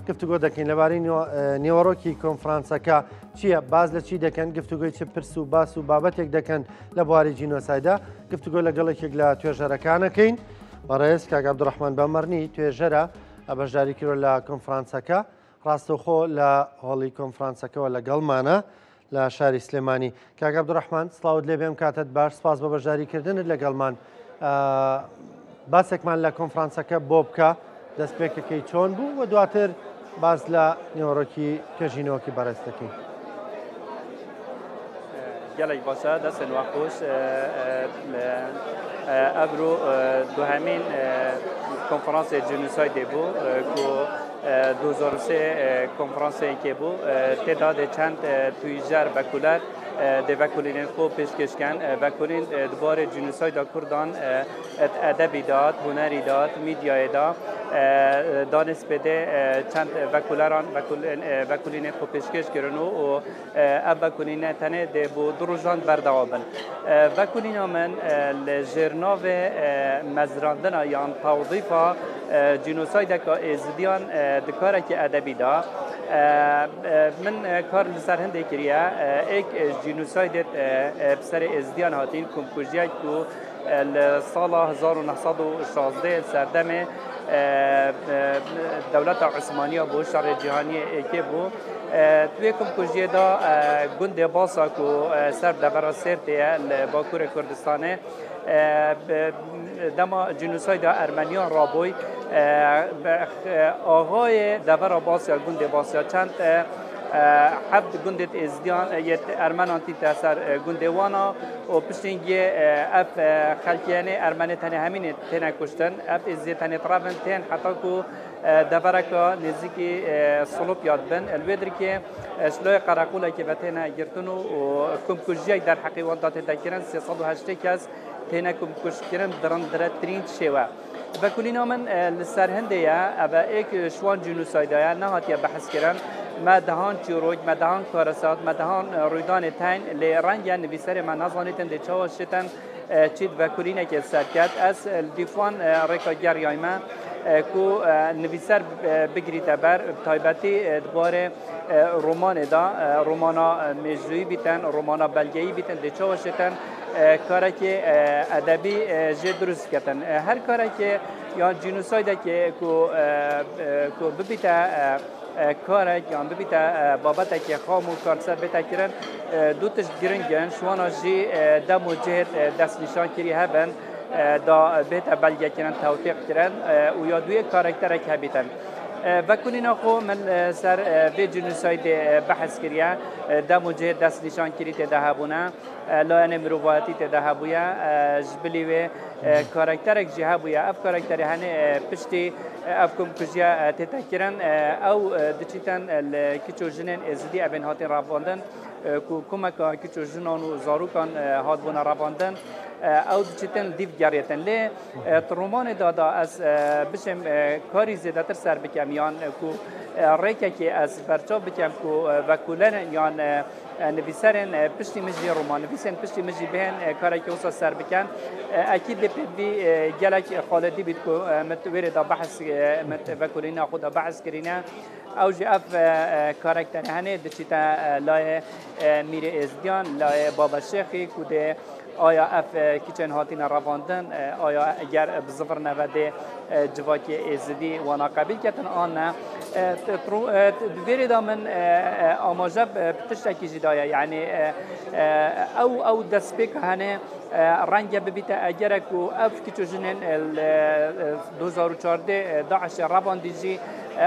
گفتوگۆ دەکەین لەبارەی نێوەڕۆکی کۆنفرانسەکە چییە باز لە چی دەکەن گفتوگۆی چ پرس و باس و بابەتێک دەکەن لە بواری جینۆسایدا گفتوگۆ لەگەڵێکێک لە توێژەرەکانەکەین بەڕێز کاک عەبدوڕەحمان بەمەرنی توێژەرە بەشداری کردووە لە کۆنفرانسەکە ڕاستەوخۆ لە هۆڵی کۆنفرانسەکەەوە لەگەڵمانە لە شاری سلێمانی. کاک عەبدوڕەحمان سڵاوت لێ بێم کاتت باش سپاس بە بەشداریکردنت لەگەڵمان. باسێکمان لە کۆنفرانسەکە بۆ بکە دەستپێکەکەی چۆن بوو و دواتر باز لە نێوەڕۆکی توێژینەوەکی بەڕێستەکەی. gelek başa destên we xweş ev ro duhemîn konferansê Genûsaydê bû ku 2003 konferanseyekê bû têda de çend tûyîjer vekuler dê vekulînên xwe pêşkêşken vekulîn dibarê Genûsayda Kurdan edebî dat, hunerî dat, mîdyayê da danîspêdê çend vekuleran vekulînên xwe pêşkêş kirin û ev vekulîne tenê dê bû du rojan berdewam bin. Vekulîna min li jêrnavê mezrandina yan tawdîfa Genûsaydeka êzidiyan di karekî edebî da min kar li ser hindê kiriye êk Genûsaydê bi serê êzidiyan hatîn komkujiyek ku li sala 1916 serdemê dewleta Osmaniya bû şerê cîhaniyê êkê bû توی کمکوژیه دا گنده باسا کو سر دبر سرته ل باکور کردستانه دما جنوساید ارمنیان رابوی آقای دبر باسا گنده باسا چند حبد گندت ازدیان یت ارمنان تی تاثر گنده وانا و پشتینگی اف خلکیانه ارمنی تنه همین تنه کشتن اف ازدی تنه طرفن تن حتی کو دبرکا نزدیکی صلوب یاد بن الودر که شلوی قراقوله که بتنه گرتنو و کمکوژی در حقیقت داده تکرن 308 کس تنه کمکوش کردن درن درترین شوا و کلینا من لسرهنده یا ابا ایک شوان جنوسایدا نه هاتیا بحث کردن ما دهان چیروج ما دهان کارسات ما دهان رویدان تین لی رنگ نویسر ما نزانیتن دی چاوشتن چید و کلینه که سرکت از دیفان ریکا گریایمه کو نویسر بگیریت بر تایبتی دوباره رمان دا رمانا مجروی بیتن رمانا بلگیی بیتن دی چاوشتن کاری که ادبی جد درست کردن هر کاری که یا جنوسایدا که کو ببیته کارک یا ببیت بابت که خام و کارسر بتکرن دو تش گرنگن شوانا جی دم و جهت دست نشان کری هبن دا بیت بلگه کنن توثیق کرن و یا دوی کارکتر که بیتن و کنینا خو من سر به جنوساید بحث کریه دم و جهت دست نشان کری تدهبونه لاین مروواتی تدهبویا جبلی و کارکترک جهبویا اف کارکتر هنه پشتی افکم کجیا تتکرن او دچیتن کیچو جنن ازدی ابن هاتین راباندن کمک کیچو جنان و زاروکان هات بون راباندن او دچیتن دیو گریتن لی ترومان دادا از بشم کاری زیاده تر سر بکم یان کو ریکه که از برچا بکم کو وکولن یان نویسرن پشتی مجی رومان نویسن پشتی مجی بهن کاری که وسط سر بکن اکید بی گلک خالدی بید کو متویر دا بحث متفکرین خود بحث کرینا او جی اف کاراکتر هنه دچیتا لای میر ازدیان لای بابا شیخی کده آیا اف کیچن هاتین رواندن آیا اگر بزفر نوده جواکی ازدی وانا قبیل کتن آن نه دویری دا من آماجب تشتکی جدایا یعنی او دست بک هنه رنگ ببیت اگر کو اف کیچو جنن 2014 داعش رواندیجی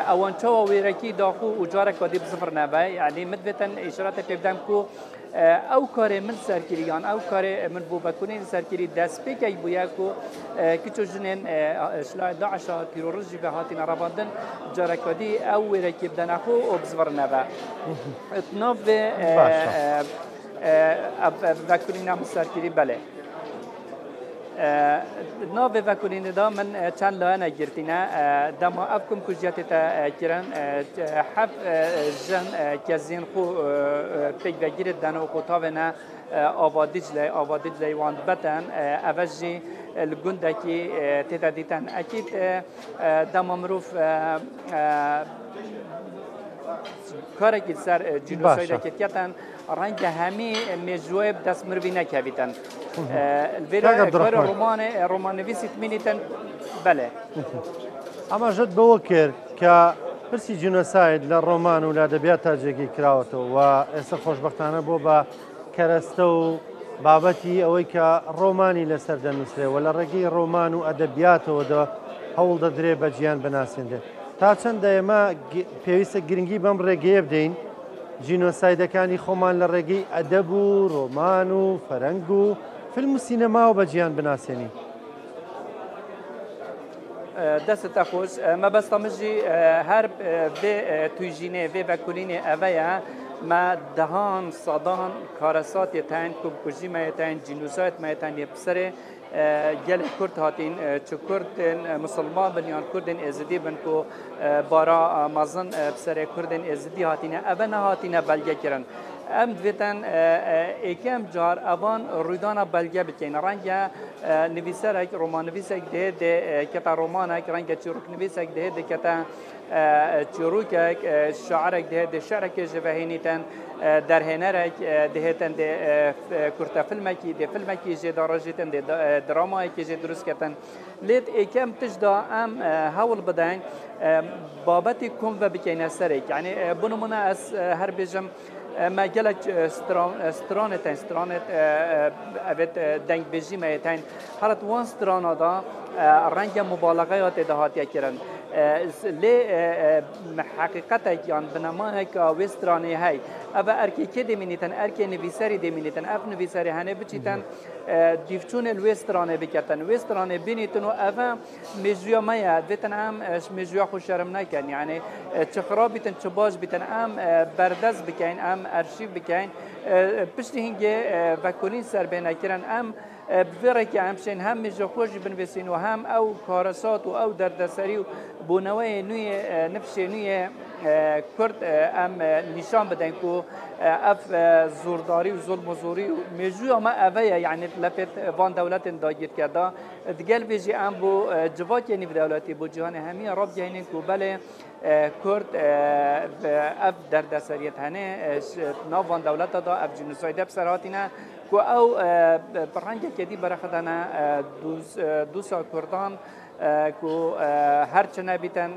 اوان چوا ویرکی داخو و جارک ودی بزفر نوه یعنی مدبتن اشارات پیبدم کو او کار من سرکریان او کار من بو بکنین سرکری دست بکی بویا کو کیچو جنن شلا داعش تیرورژی به هاتین رواندن جارکادی او ویرکی بدن اخو و بزفر نوه اتناف بکنین هم سرکری بله ناوی وکولین دا من چند لایه گرتینا دما افکم کجیت تا کرن حب جن کزین خو پیک بگیرد دانو قطعه آوادیجلی وان بتن اوجی الجندکی تدادیتن اکید دما مروف کاری که سر جنوساید کردن رنگ همی مجواب دست مروی نکردن. البته کار رومانویسی تمینیتن بله. اما جد بوکر که پرسی جنوساید لرومان و لادبیات تاجیکی کراوتو و اس خوشبختانه بو با کرستو بابتی اوی که رومانی لسر دنوسره ولی رگی رومان و ادبیات و دا هول دادری بجیان بناسنده. تا چند دایما پیوست گرینگی بام رگی بدین جینۆسایدەکانی خۆمان لە ڕێگەی ئەدەب و ڕۆمان و فەرەنگ و فیلم و سینەما و بەجیان بناسێنین. دەستە خۆش مەبەستەمەژی هەر بێ تویژینێ بێ بەکولینێ ئەڤەیە ما دهان سەدان کارەساتێتان کوبکوژیمەیەتان جینۆسایدمەیەتان لێ پسەرێ گل کرد هاتین چه کردن مسلمان بنیان کردن ازدی بن کو بارا مازن بسر کردن ازدی هاتینه اول نه هاتینه بلگه کردن ام دویتن ایکم جار اوان رویدانا بلگه بکنن رنگ نویسرک رمان نویسک ده کتا رومانک رنگ چروک نویسک ده کتا چروکک شاعرک ده شعرک جوهینیتن در هنرک دهتن ده کرتا فیلمکی ده فیلمکی جدارجتن ده درامایی که درست کردن لید ایکم تجدا ام هول بدن بابتی کم و بکنه سرک یعنی بنمونه از هر بجم ما جلج استرانت ابد دنگ بجی میتین حالت وان استرانا دا رنگ مبالغات دهاتی کردن لی حقیقت یان بنمای که وسترانی هی ابا ارکی که دمینیتن ارکی نویسری دمینیتن اف نویسری هنه بچیتن دیفچون الوسترانه بکتن وسترانه بینیتن و افا مجویا مایا دیتن هم مجویا خوشرم نکن یعنی چه خراب بیتن چه باش بیتن هم بردست بکن هم ارشیو بکن پشتی هنگه وکولین سر بینه کرن هم بفرق که همشین هم مجا خوشی بنویسین و هم او کارسات و او دردسری و بونوی نوی نفس نوی کرد ام نشان بدن که اف زورداری و ظلم و زوری و مجوی ما اوه یعنی لفت وان دولت داگیر کرده دگل بیجی ام بو جواکی نیو دولتی بو جهان همی راب جهنین که بله کرد اف دردسریت هنه ناو وان دولت دا اف جنوسایده بسراتینه که او برنگه کدی برخدانه دوسا کردان که هرچه نبیتن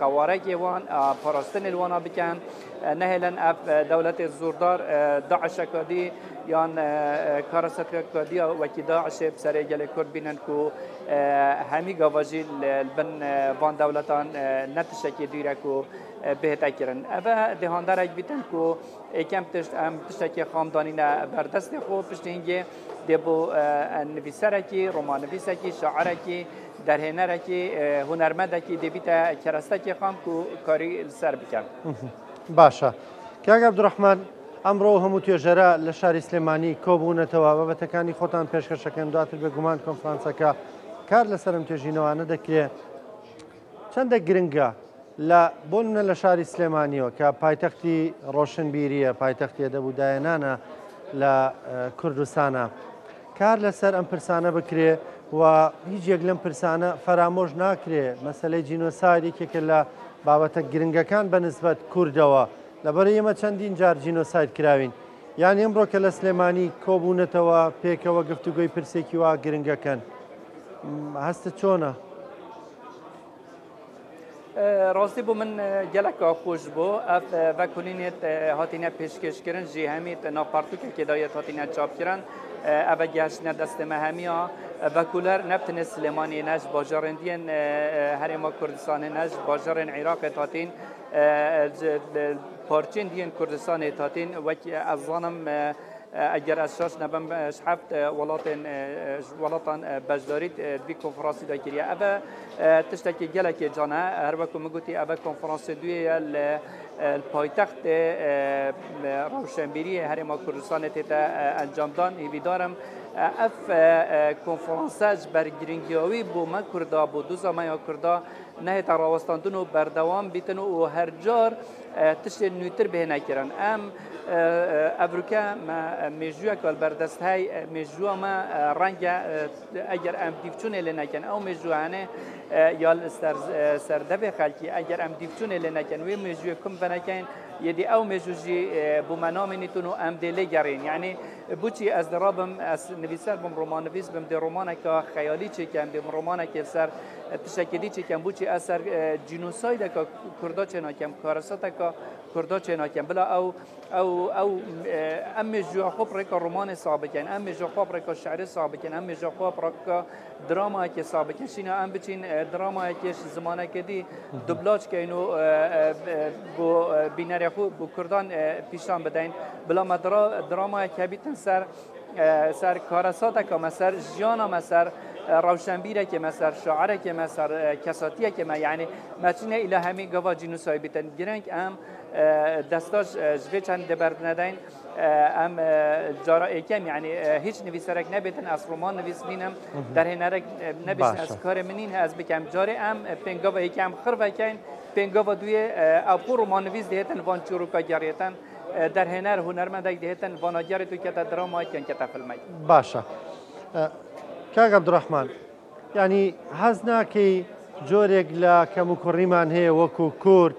قوارگی وان پاراستن الوانا بکن نهلن اف دولت زوردار داعش کدی یان کارست کدی وکی داعش بسر گل کرد بینن که همی گواجی بن وان دولتان نتشکی دیره که بهتر کردن. اما دهاندارک بیتن که یکم تشکی خامدانی نه بردست خو پشتینگی دبو نویسرکی، رومان نویسکی، شاعرکی، در هنرکی، هنرمندکی دبیتا کرستکی خام که کاری سر بکن. باشه. که عبدالرحمن امرو همو توجره لشاری سلیمانی کوبونتوا و بتکانی خودان پیشکشکن دواتر به گمان کنفرانس که کار لسرم توجینوانه دکره چند گرنگه لا بولنا لشاری سلیمانیو که پایتختی روشنبیریه پایتختی ادب و داینانه لا کردستانه کار لسر ام پرسانه بکره و هیچ یکلم پرسانه فراموش نکره مسئله جینوسایدی که کلا بابت گرنگکان به نسبت کردوا لبرای ما چندین جار جینوساید کراوین یعنی امرو که لسلیمانی کوبونتوا پیکوا گفتگوی پرسیکی و گرنگکان هست چونه راستی بو من جلک خوش بو اف وکولینیت هاتینه پیشکش کردن جی همیت ناپارتو که کدایت هاتینه چاپ کردن اول گشت ندست مهمیا وکولر نبتن سلیمانی نش باجارندین هرما کردستان نش باجارن عراق هاتین پارچین دین کردستان هاتین وکی از ظنم اگر از شش نبم شحفت ولاتان بجداریت دوی کنفرانسی داکریه اما تشتکی گلک جانه هر وقت مگوتی اما کنفرانس دوی الپایتخت روشنبیری هرما کردستان تیتا انجام دان ایوی دارم اف کنفرانساج برگرینگیاوی بو ما کردا بو دو زمان کردا نه تراوستاندن و بردوام بیتن و هر جار تشت نوتر به نکرن ام افریقا ما مجوع کال بردست های مجوع ما رنگ اگر ام دیفچون لنکن او مجوعانه یال سردبه خالکی اگر ام دیفچون لنکن و مجوع کم بنکن یدی او مجوجی بومنام نیتونو ام دلی گرین یعنی بوچی از درابم از نویسر بم رمان نویس بم در رمان که خیالی چه کم بم رمان که سر تشکیلی چه کم بوچی اثر جنوساید که کردا چه نکم کارسات که کردا چه نکم بلا او ام مجوع خوب رک رمان سابقین ام مجوع خوب رک شعر سابقین ام مجوع خوب رک دراما که سابقین شینا ام بچین دراما که زمانه کدی دوبلاج که اینو بو بیناری خو بو کردان پیشان بدین بلا ما دراما که بیتن سر کارسات که مسر جانا مسر روشنبیره که مسر شاعره که مسر کساتیه که ما یعنی مچینه اله همین گوا جنوسای بیتن گرنگ ام دستاش جوی چند دبرد ندین ام جارا ایکم یعنی هیچ نویسرک نبیتن از رمان نویس بینم در هنرک نبیشن از کار منین از بکم جاره ام پنگاوا ایکم خرو کین پنگاوا دوی اپو رمان نویس دیتن وان چوروکا جاریتن در هنرمندک دیتن واناجاری تو که دراما کن که فیلمی باشه کاغ عبدالرحمن یعنی حزنا کی جورێک لە کەموکوڕیمان هەیە وەکو کورد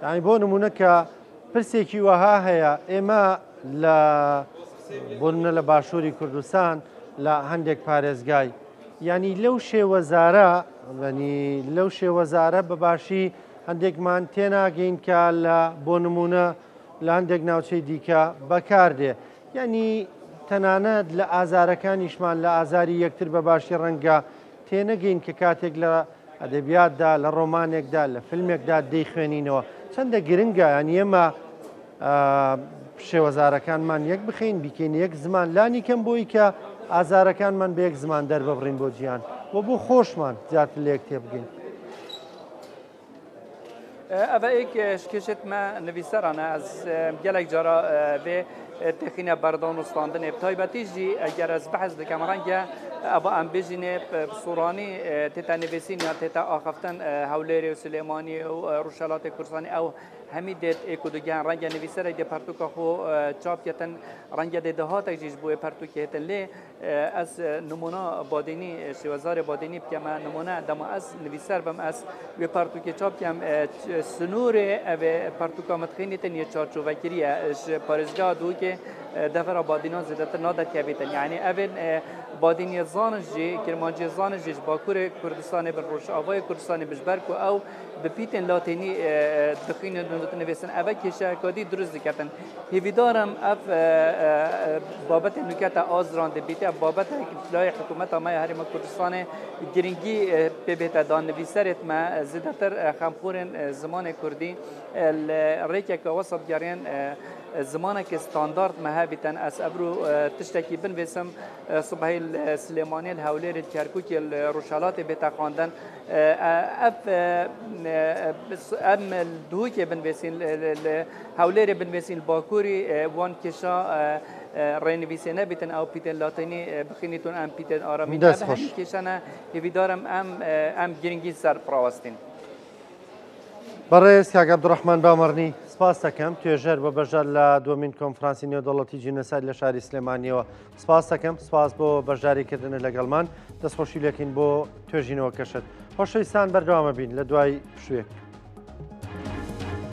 یعنی بۆ نمونە کە پرسێکی وەها هەیە ئێمە لە بۆنە لە باشووری کوردستان لە هەندێک پارێزگای یعنی لەو شێوەزارە بەباشی هەندێکمان تێناگەین کە لە بۆ نمونە لە هەندێک ناوچەی دیکە بەکاردێ یعنی تەنانەت لە ئازارەکانیشمان لە ئازاری یەکتر بەباشی ڕەنگە تێنەگەین کە کاتێک لە ئەدەبیاتدا لە ڕۆمانێکدا لە فیلمێکدا دەیخوێنینەوە چەندە گرنگە یعنی ئێمە شێوەزارەکانمان یەک بخەین بیکەین یەک زمان لانی کەم بۆی کە ئازارەکانمان بە یەک زمان دەرببڕین بۆ جیان و بۆ خۆشمان زیاتر لە یەک تێبگەین. ئەvە ئێک شکێشت مە نویسەرانە ئەس gelek جارا vê تخینە بەردانوستاندنێ تایبەتیژی ئەگەر ez بەحث دکەم ڕەنگە ئەوە ئەم بژینێ سوورانی تێتە نوێسین یا تێتە ئاخفتن هەولێری و سلێمانی و ڕوشەڵاتی کوردستانی ئەو هەمی دێت ئێکودگیان ڕەنگە نویسەرێک دێ پەرتوکە خۆ چاپکەتن ڕەنگە دێ دەهاتێکیش بۆیە پەرتوکێتن لێ ئەس نمونە بادینی شێوەزارێ بادینی بکەمە نمونە دەما ئەس نویسەر بم ئەس وێ پەرتوکێ چاپکەم سنوورێ ئەوێ پەرتوکە متخینێتن یە چارچوڤەکریە پارێزگا دووکێ دفر بادینان زیادتر نادرکبیتن یعنی اول بادینی زانجی کرمانجی زانجیش باکور کردستان بر روش آوای کردستان بجبرک و او بپیتن لاتینی دخین نویسن اول کشه کادی درست کردن هیویدارم اف بابت نکات آزران دبیته بابت اطلاع حکومت ما هرم کردستان گرینگی ببیت دان نویسرت ما زیادتر خمخورن زمان کردی ریکه که وسط جریان زمانه که استاندارد مهابیتن از ابرو تشتکی بنویسم صبحی سلیمانی الهولیر کرکوکی روشالات بیتا خواندن ام دوی که بنویسین هولیر بنویسین باکوری وان کشا رنویسینه بیتن او پیتن لاتینی بخینیتون ام پیتن آرامی دست خوش کشانه هیویدارم ام گرینگی سر پراوستین بەڕێز کاک عەبدوڕەحمان بامەڕنی سپاس دەکەم توێژەر بە بەشدار لە دووەمین کۆنفرانسی نێودەوڵەتی جینۆساید لە شاری سلێمانیەوە سپاس دەکەم سپاس بۆ بەشداریکردن لەگەڵمان دەستخۆشی لەکەین بۆ توێژینەوە کەشت خۆشەویستان بەردەوامە بین لە دوای شوێک